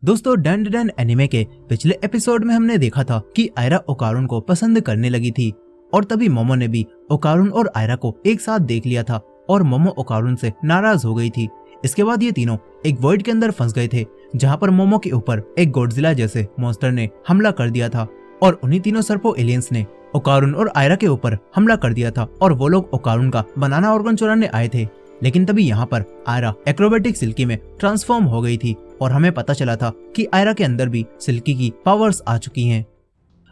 दोस्तों Dan Dan anime के पिछले एपिसोड में हमने देखा था कि आयरा ओकारुन को पसंद करने लगी थी और तभी मोमो ने भी ओकारुन और आयरा को एक साथ देख लिया था और मोमो ओकारुन से नाराज हो गई थी। इसके बाद ये तीनों एक वॉइड के अंदर फंस गए थे जहाँ पर मोमो के ऊपर एक गॉडजिला जैसे मॉन्स्टर ने हमला कर दिया था और उन्हीं तीनों सर्पो एलियंस ने ओकारुन और आयरा के ऊपर हमला कर दिया था और वो लोग ओकारुन का बनाना ऑर्गन चुराने आए थे। लेकिन तभी यहाँ पर आयरा एक्रोबेटिक सिल्की में ट्रांसफॉर्म हो गई थी और हमें पता चला था कि आयरा के अंदर भी सिल्की की पावर्स आ चुकी हैं।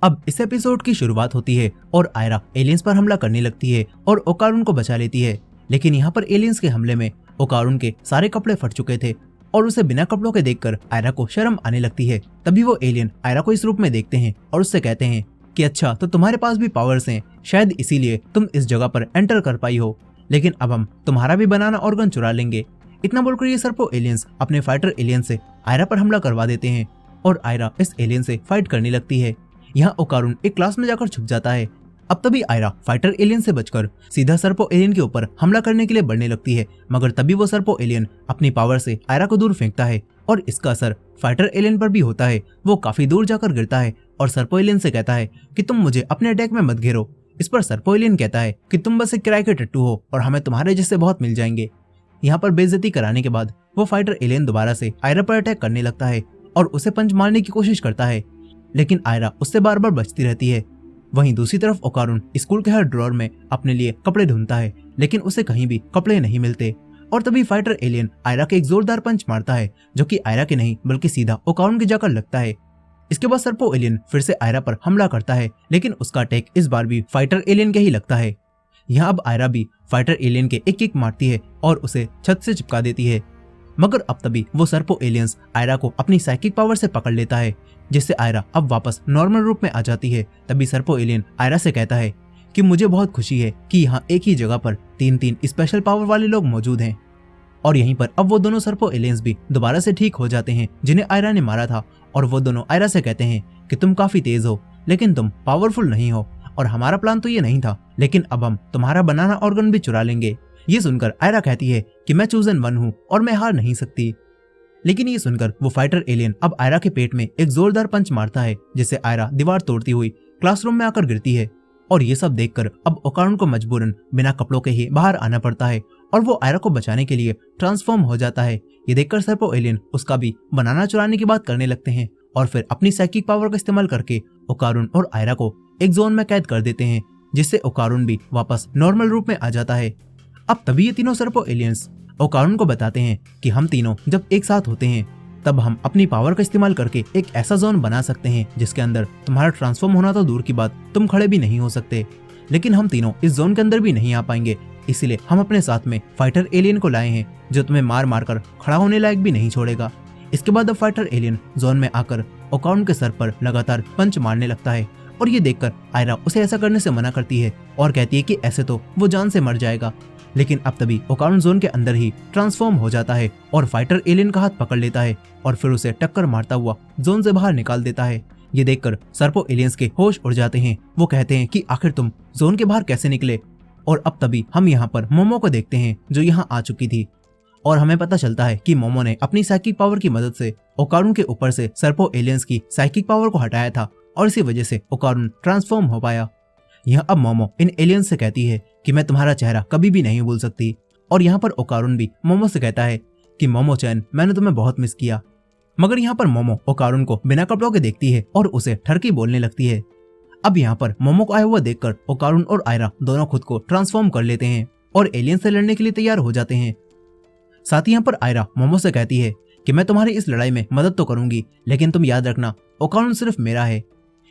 अब इस एपिसोड की शुरुआत होती है और आयरा एलियंस पर हमला करने लगती है और ओकारुन को बचा लेती है। लेकिन यहाँ पर एलियंस के हमले में ओकारुन के सारे कपड़े फट चुके थे और उसे बिना कपड़ों के देखकर आयरा को शर्म आने लगती है। तभी वो एलियन आयरा को इस रूप में देखते हैं और उससे कहते हैं कि अच्छा तो तुम्हारे पास भी पावर्स हैं, शायद इसीलिए तुम इस जगह पर एंटर कर पाई हो, लेकिन अब हम तुम्हारा भी बनाना ऑर्गन चुरा लेंगे। इतना बोलकर ये सर्पो एलियंस अपने फाइटर एलियन से आयरा पर हमला करवा देते हैं और आयरा इस एलियन से फाइट करने लगती है। यहाँ ओकारुन एक क्लास में जाकर छुप जाता है। अब तभी आयरा फाइटर एलियन से बचकर सीधा सर्पो एलियन के ऊपर हमला करने के लिए बढ़ने लगती है, मगर तभी वो सर्पो एलियन अपनी पावर से आयरा को दूर फेंकता है और इसका असर फाइटर एलियन पर भी होता है। वो काफी दूर जाकर गिरता है और सर्पो एलियन से कहता है कि तुम मुझे अपने अटैक में मत घेरो। इस पर सर्पो एलियन कहता है कि तुम बस एक किराए के टट्टू हो और हमें तुम्हारे जैसे बहुत मिल जाएंगे। यहाँ पर बेइज्जती कराने के बाद वो फाइटर एलियन दोबारा से आयरा पर अटैक करने लगता है और उसे पंच मारने की कोशिश करता है, लेकिन आयरा उससे बार बार बचती रहती है। वहीं दूसरी तरफ ओकारुन स्कूल के हर ड्रॉर में अपने लिए कपड़े ढूंढता है, लेकिन उसे कहीं भी कपड़े नहीं मिलते और तभी फाइटर एलियन आयरा के एक जोरदार पंच मारता है जो कि आयरा के नहीं बल्कि सीधा ओकारुन के जाकर लगता है। इसके बाद सर्पो एलियन फिर से आयरा पर हमला करता है, लेकिन उसका अटैक इस बार भी फाइटर एलियन के ही लगता है। यहाँ अब आयरा भी फाइटर एलियन के एक किक मारती है और उसे छत से चिपका देती है, मगर अब तभी वो सर्पो एलियंस आयरा को अपनी साइकिक पावर से पकड़ लेता है, जिससे आयरा अब वापस नॉर्मल रूप में आ जाती है। तभी सर्पो एलियन आयरा से कहता है कि मुझे बहुत खुशी है कि यहाँ एक ही जगह पर तीन स्पेशल पावर वाले लोग मौजूद हैं। और यहीं पर अब वो दोनों सर्पो एलियंस भी दोबारा से ठीक हो जाते हैं जिन्हें आयरा ने मारा था और वो दोनों आयरा से कहते हैं कि तुम काफी तेज हो लेकिन तुम पावरफुल नहीं हो और हमारा प्लान तो ये नहीं था, लेकिन अब हम तुम्हारा बनाना ऑर्गन भी चुरा लेंगे। ये सुनकर आयरा कहती है कि मैं चूजन वन हूँ और मैं हार नहीं सकती। लेकिन ये सुनकर वो फाइटर एलियन अब आयरा के पेट में एक जोरदार पंच मारता है, जिससे आयरा दीवार तोड़ती हुई क्लासरूम में आकर गिरती है और ये सब देखकर अब ओकारुन को मजबूरन बिना कपड़ों के ही बाहर आना पड़ता है और वो आयरा को बचाने के लिए ट्रांसफॉर्म हो जाता है। ये देखकर सर्पो एलियन उसका भी बनाना चुराने की बात करने लगते हैं और फिर अपनी साइकिक पावर का इस्तेमाल करके ओकारुन और आयरा को एक जोन में कैद कर देते हैं, जिससे ओकारुन भी वापस नॉर्मल रूप में आ जाता है। अब तभी ये तीनों सर्पो एलियंस ओकारुन को बताते हैं कि हम तीनों जब एक साथ होते हैं तब हम अपनी पावर का इस्तेमाल करके एक ऐसा जोन बना सकते हैं जिसके अंदर तुम्हारा ट्रांसफॉर्म होना तो दूर की बात, तुम खड़े भी नहीं हो सकते। लेकिन हम तीनों इस जोन के अंदर भी नहीं आ पाएंगे, इसीलिए हम अपने साथ में फाइटर एलियन को लाए हैं जो तुम्हें मार मार कर खड़ा होने लायक भी नहीं छोड़ेगा। इसके बाद अब फाइटर एलियन जोन में आकर ओकारुन के सर पर लगातार पंच मारने लगता है और ये देखकर आयरा उसे ऐसा करने से मना करती है और कहती है कि ऐसे तो वो जान से मर जाएगा। लेकिन अब तभी ओकारुन जोन के अंदर ही ट्रांसफॉर्म हो जाता है और फाइटर एलियन का हाथ पकड़ लेता है और फिर उसे टक्कर मारता हुआ जोन से बाहर निकाल देता है। ये देखकर सर्पो एलियंस के होश उड़ जाते हैं। वो कहते हैं कि आखिर तुम जोन के बाहर कैसे निकले। और अब तभी हम यहाँ पर मोमो को देखते हैं जो यहाँ आ चुकी थी और हमें पता चलता है कि मोमो ने अपनी साइकिक पावर की मदद से ओकारुन के ऊपर से सर्पो एलियंस की साइकिक पावर को हटाया था और इसी वजह से ओकारुन ट्रांसफॉर्म हो पाया। यहाँ अब मोमो इन एलियंस से कहती है कि मैं तुम्हारा चेहरा कभी भी नहीं भूल सकती और यहाँ पर ओकारुन भी मोमो से कहता है कि मोमो चैन मैंने तुम्हें बहुत मिस किया। मगर यहाँ पर मोमो ओकारुन को बिना कपड़ों के देखती है और उसे ठरकी बोलने लगती है। अब यहाँ पर मोमो को आया हुआ देखकर ओकारुन और आयरा दोनों खुद को ट्रांसफॉर्म कर लेते हैं और एलियन से लड़ने के लिए तैयार हो जाते हैं। साथ ही यहाँ पर आयरा मोमो से कहती है कि मैं तुम्हारी इस लड़ाई में मदद तो करूंगी, लेकिन तुम याद रखना ओकारुन सिर्फ मेरा है।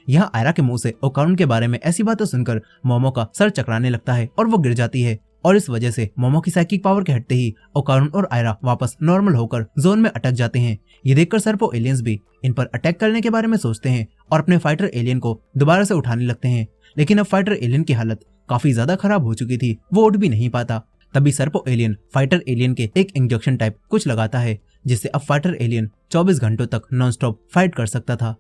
यहाँ आयरा के मुंह से ओकारुन के बारे में ऐसी बातें सुनकर मोमो का सर चकराने लगता है और वो गिर जाती है और इस वजह से मोमो की साइकिक पावर के हटते ही ओकारुन और आयरा वापस नॉर्मल होकर जोन में अटक जाते हैं। ये देखकर सर्पो एलियंस भी इन पर अटैक करने के बारे में सोचते हैं और अपने फाइटर एलियन को दोबारा से उठाने लगते हैं, लेकिन अब फाइटर एलियन की हालत काफी ज्यादा खराब हो चुकी थी, वो उठ भी नहीं पाता। तभी सर्पो एलियन फाइटर एलियन के एक इंजेक्शन टाइप कुछ लगाता है, जिससे अब फाइटर एलियन 24 घंटों तक नॉन स्टॉप फाइट कर सकता था।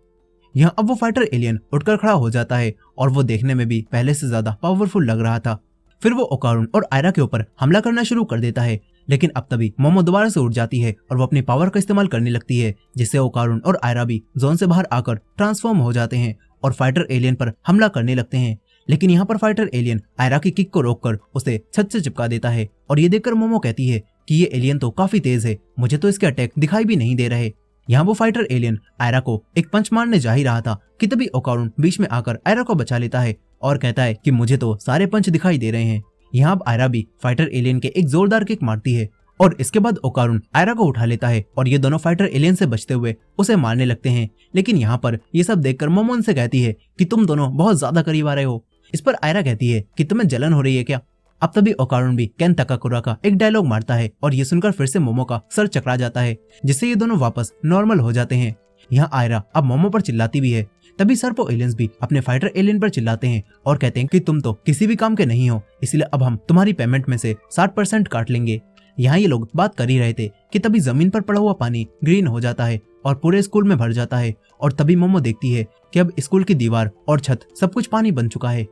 यहाँ अब वो फाइटर एलियन उठकर खड़ा हो जाता है और वो देखने में भी पहले से ज्यादा पावरफुल लग रहा था। फिर वो ओकारुन और आयरा के ऊपर हमला करना शुरू कर देता है, लेकिन अब तभी मोमो दोबारा से उठ जाती है और वो अपनी पावर का इस्तेमाल करने लगती है, जिससे ओकारुन और आयरा भी जोन से बाहर आकर ट्रांसफॉर्म हो जाते हैं और फाइटर एलियन पर हमला करने लगते हैं। लेकिन यहाँ पर फाइटर एलियन आयरा की किक को रोककर उसे छत से चिपका देता है और ये देखकर मोमो कहती है कि ये एलियन तो काफी तेज है, मुझे तो इसके अटैक दिखाई भी नहीं दे रहे। यहाँ वो फाइटर एलियन आयरा को एक पंच मारने जा ही रहा था कि तभी ओकारुन बीच में आकर आयरा को बचा लेता है और कहता है कि मुझे तो सारे पंच दिखाई दे रहे हैं। यहाँ अब आयरा भी फाइटर एलियन के एक जोरदार किक मारती है और इसके बाद ओकारुन आयरा को उठा लेता है और ये दोनों फाइटर एलियन से बचते हुए उसे मारने लगते हैं। लेकिन यहाँ पर ये सब देखकर मोमो उनसे कहती है कि तुम दोनों बहुत ज्यादा करीब आ रहे हो। इस पर आयरा कहती है कि तुम्हें जलन हो रही है क्या। अब तभी ओकारुन भी केन तकाकुरा का एक डायलॉग मारता है और ये सुनकर फिर से मोमो का सर चकरा जाता है, जिससे ये दोनों वापस नॉर्मल हो जाते हैं। यहाँ आयरा अब मोमो पर चिल्लाती भी है। तभी सर्पो एलियंस भी अपने फाइटर एलियन पर चिल्लाते हैं और कहते हैं कि तुम तो किसी भी काम के नहीं हो, इसलिए अब हम तुम्हारी पेमेंट में से 60% काट लेंगे। यहाँ ये लोग बात कर ही रहे थे कि तभी जमीन पर पड़ा हुआ पानी ग्रीन हो जाता है और पूरे स्कूल में भर जाता है और तभी मोमो देखती है कि अब स्कूल की दीवार और छत सब कुछ पानी बन चुका है।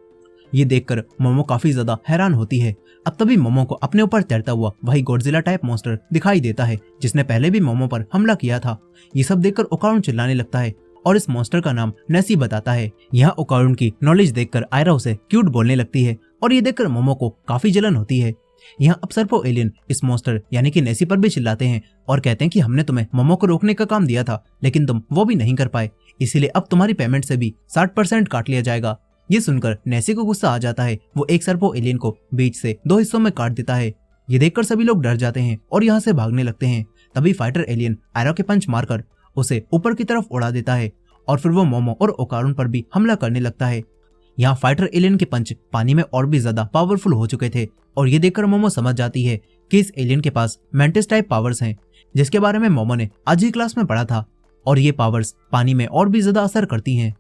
ये देखकर मोमो काफी ज्यादा हैरान होती है। अब तभी मोमो को अपने ऊपर तैरता हुआ वही गॉडजिला टाइप मॉन्स्टर दिखाई देता है, जिसने पहले भी मोमो पर हमला किया था। ये सब देखकर ओकारुन चिल्लाने लगता है और इस मॉन्स्टर का नाम नेसी बताता है। यहाँ ओकारुन की नॉलेज देखकर आयरा उसे क्यूट बोलने लगती है और ये देखकर मोमो को काफी जलन होती है। यहाँ अब सर्पो एलियन इस मॉन्स्टर यानी कि नेसी पर भी चिल्लाते हैं और कहते हैं कि हमने तुम्हें मोमो को रोकने का काम दिया था, लेकिन तुम वो भी नहीं कर पाए, इसीलिए अब तुम्हारी पेमेंट से भी 60% काट लिया जाएगा। ये सुनकर नेसी को गुस्सा आ जाता है। वो एक सर्पो एलियन को बीच से 2 हिस्सों में काट देता है। ये देखकर सभी लोग डर जाते हैं और यहाँ से भागने लगते हैं। तभी फाइटर एलियन आयरा के पंच मारकर उसे ऊपर की तरफ उड़ा देता है और फिर वो मोमो और ओकारुन पर भी हमला करने लगता है। यहाँ फाइटर एलियन के पंच पानी में और भी ज्यादा पावरफुल हो चुके थे और ये देखकर मोमो समझ जाती है कि इस एलियन के पास मेंटिस टाइप पावर्स हैं, जिसके बारे में मोमो ने आज ही क्लास में पढ़ा था और ये पावर्स पानी में और भी ज्यादा असर करती हैं।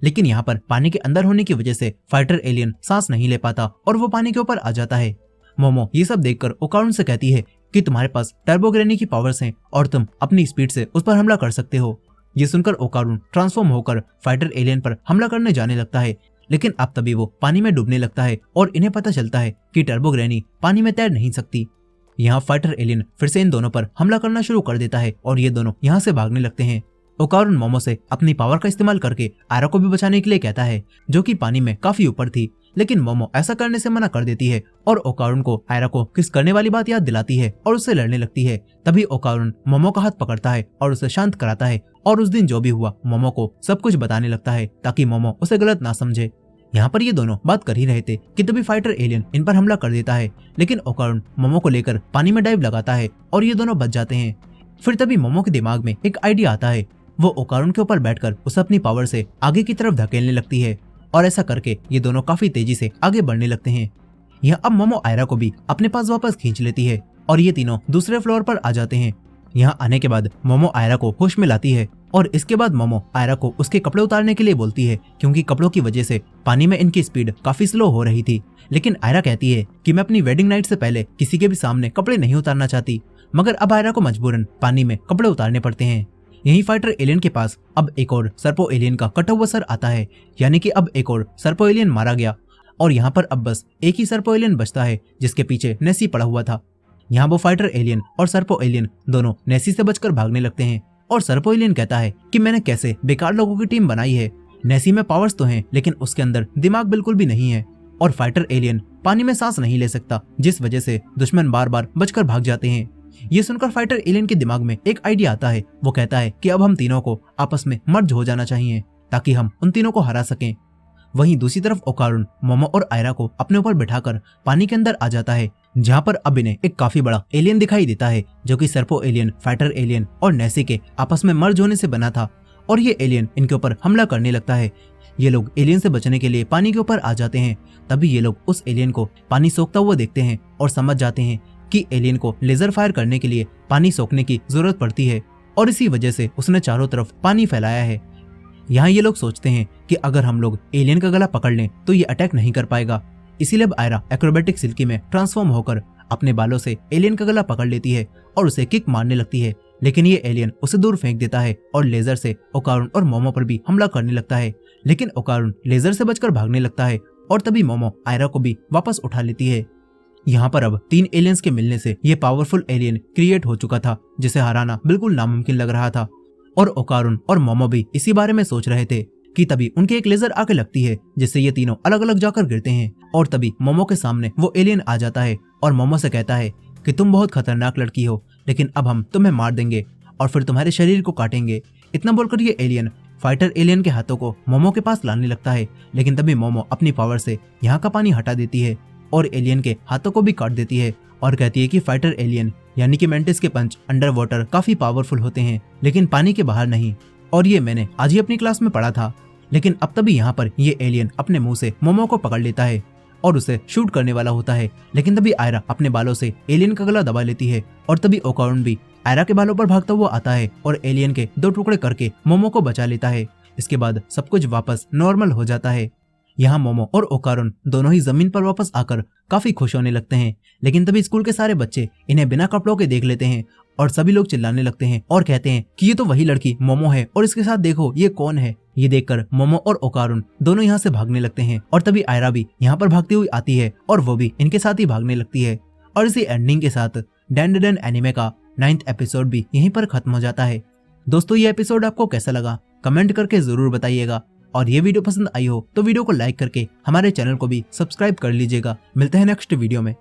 लेकिन यहाँ पर पानी के अंदर होने की वजह से फाइटर एलियन सांस नहीं ले पाता और वो पानी के ऊपर आ जाता है। मोमो ये सब देखकर ओकारुन से कहती है कि तुम्हारे पास टर्बोग्रेनी की पावर्स हैं और तुम अपनी स्पीड से उस पर हमला कर सकते हो। ये सुनकर ओकारुन ट्रांसफॉर्म होकर फाइटर एलियन पर हमला करने जाने लगता है, लेकिन अब तभी वो पानी में डूबने लगता है और इन्हें पता चलता है कि टर्बोग्रेनी पानी में तैर नहीं सकती। यहाँ फाइटर एलियन फिर से इन दोनों पर हमला करना शुरू कर देता है और ये दोनों यहाँ से भागने लगते हैं। ओकारुन मोमो से अपनी पावर का इस्तेमाल करके आयरा को भी बचाने के लिए कहता है, जो कि पानी में काफी ऊपर थी, लेकिन मोमो ऐसा करने से मना कर देती है और ओकारुन को आयरा को किस करने वाली बात याद दिलाती है और उससे लड़ने लगती है। तभी ओकारुन मोमो का हाथ पकड़ता है और उसे शांत कराता है और उस दिन जो भी हुआ मोमो को सब कुछ बताने लगता है ताकि मोमो उसे गलत ना समझे। यहाँ पर ये दोनों बात कर ही रहे थे कि तभी फाइटर एलियन इन पर हमला कर देता है, लेकिन ओकारुन मोमो को लेकर पानी में डाइव लगाता है और ये दोनों बच जाते हैं। फिर तभी मोमो के दिमाग में एक आइडिया आता है। वो ओकारुन के ऊपर बैठकर उसे अपनी पावर से आगे की तरफ धकेलने लगती है और ऐसा करके ये दोनों काफी तेजी से आगे बढ़ने लगते हैं। यहाँ अब मोमो आयरा को भी अपने पास वापस खींच लेती है और ये तीनों दूसरे फ्लोर पर आ जाते हैं। यहाँ आने के बाद मोमो आयरा को होश में लाती है और इसके बाद मोमो आयरा को उसके कपड़े उतारने के लिए बोलती है, क्योंकि कपड़ों की वजह से पानी में इनकी स्पीड काफी स्लो हो रही थी। लेकिन आयरा कहती है कि मैं अपनी वेडिंग नाइट से पहले किसी के भी सामने कपड़े नहीं उतारना चाहती, मगर अब आयरा को मजबूरन पानी में कपड़े उतारने पड़ते हैं। यही फाइटर एलियन के पास अब एक और सर्पो एलियन का कटा हुआ सर आता है, यानी कि अब एक और सर्पो एलियन मारा गया और यहाँ पर अब बस एक ही सर्पो एलियन बचता है, जिसके पीछे नेसी पड़ा हुआ था। यहाँ वो फाइटर एलियन और सर्पो एलियन दोनों नेसी से बचकर भागने लगते हैं और सर्पो एलियन कहता है कि मैंने कैसे बेकार लोगों की टीम बनाई है। नेसी में पावर्स तो हैं, लेकिन उसके अंदर दिमाग बिल्कुल भी नहीं है और फाइटर एलियन पानी में सांस नहीं ले सकता, जिस वजह से दुश्मन बार बार बचकर भाग जाते हैं। ये सुनकर फाइटर एलियन के दिमाग में एक आइडिया आता है। वो कहता है कि अब हम तीनों को आपस में मर्ज हो जाना चाहिए ताकि हम उन तीनों को हरा सकें। वहीं दूसरी तरफ ओकारुन मोमो और आयरा को अपने ऊपर बिठाकर पानी के अंदर आ जाता है, जहाँ पर अब इन्हें एक काफी बड़ा एलियन दिखाई देता है, जो कि सर्पो एलियन, फाइटर एलियन और नेसी के आपस में मर्ज होने से बना था और ये एलियन इनके ऊपर हमला करने लगता है। ये लोग एलियन से बचने के लिए पानी के ऊपर आ जाते हैं। तभी ये लोग उस एलियन को पानी सोखता हुआ देखते हैं और समझ जाते हैं कि एलियन को लेजर फायर करने के लिए पानी सोखने की जरूरत पड़ती है और इसी वजह से उसने चारों तरफ पानी फैलाया है। यहाँ ये लोग सोचते हैं कि अगर हम लोग एलियन का गला पकड़ लें तो ये अटैक नहीं कर पाएगा, इसीलिए अब आयरा एक्रोबैटिक सिल्की में ट्रांसफॉर्म होकर अपने बालों से एलियन का गला पकड़ लेती है और उसे किक मारने लगती है, लेकिन ये एलियन उसे दूर फेंक देता है और लेजर से ओकारुन और मोमो पर भी हमला करने लगता है। लेकिन ओकारुन लेजर से बचकर भागने लगता है और तभी मोमो आयरा को भी वापस उठा लेती है। यहाँ पर अब 3 एलियंस के मिलने से ये पावरफुल एलियन क्रिएट हो चुका था जिसे हराना बिल्कुल नामुमकिन लग रहा था। और ओकारुन और मोमो भी इसी बारे में सोच रहे थे कि तभी उनके एक लेजर आके लगती है जिससे ये तीनों अलग अलग जाकर गिरते हैं। और तभी मोमो के सामने वो एलियन आ जाता है और मोमो से कहता है कि तुम बहुत खतरनाक लड़की हो, लेकिन अब हम तुम्हें मार देंगे और फिर तुम्हारे शरीर को काटेंगे। इतना बोलकर ये एलियन फाइटर एलियन के हाथों को मोमो के पास लाने लगता है, लेकिन तभी मोमो अपनी पावर से यहाँ का पानी हटा देती है और एलियन के हाथों को भी काट देती है और कहती है कि फाइटर एलियन यानी कि मेंटिस के पंच अंडर वाटर काफी पावरफुल होते हैं, लेकिन पानी के बाहर नहीं। और ये मैंने आज ही अपनी क्लास में पढ़ा था। लेकिन अब तभी यहाँ पर ये एलियन अपने मुंह से मोमो को पकड़ लेता है और उसे शूट करने वाला होता है, लेकिन तभी आयरा अपने बालों से एलियन का गला दबा लेती है और तभी ओकारुन भी आयरा के बालों पर भागता हुआ आता है और एलियन के 2 टुकड़े करके मोमो को बचा लेता है। इसके बाद सब कुछ वापस नॉर्मल हो जाता है। यहाँ मोमो और ओकारुन दोनों ही जमीन पर वापस आकर काफी खुश होने लगते हैं, लेकिन तभी स्कूल के सारे बच्चे इन्हें बिना कपड़ों के देख लेते हैं और सभी लोग चिल्लाने लगते हैं और कहते हैं कि ये तो वही लड़की मोमो है और इसके साथ देखो ये कौन है। ये देखकर मोमो और ओकारुन दोनों यहाँ से भागने लगते हैं और तभी आयरा भी यहाँ पर भागती हुई आती है और वो भी इनके साथ ही भागने लगती है। और इसी एंडिंग के साथ डैंडेडन एनिमे का 9th एपिसोड भी यहीं पर खत्म हो जाता है। दोस्तों ये एपिसोड आपको कैसा लगा कमेंट करके जरूर बताइएगा, और ये वीडियो पसंद आई हो तो वीडियो को लाइक करके हमारे चैनल को भी सब्सक्राइब कर लीजिएगा। मिलते हैं नेक्स्ट वीडियो में।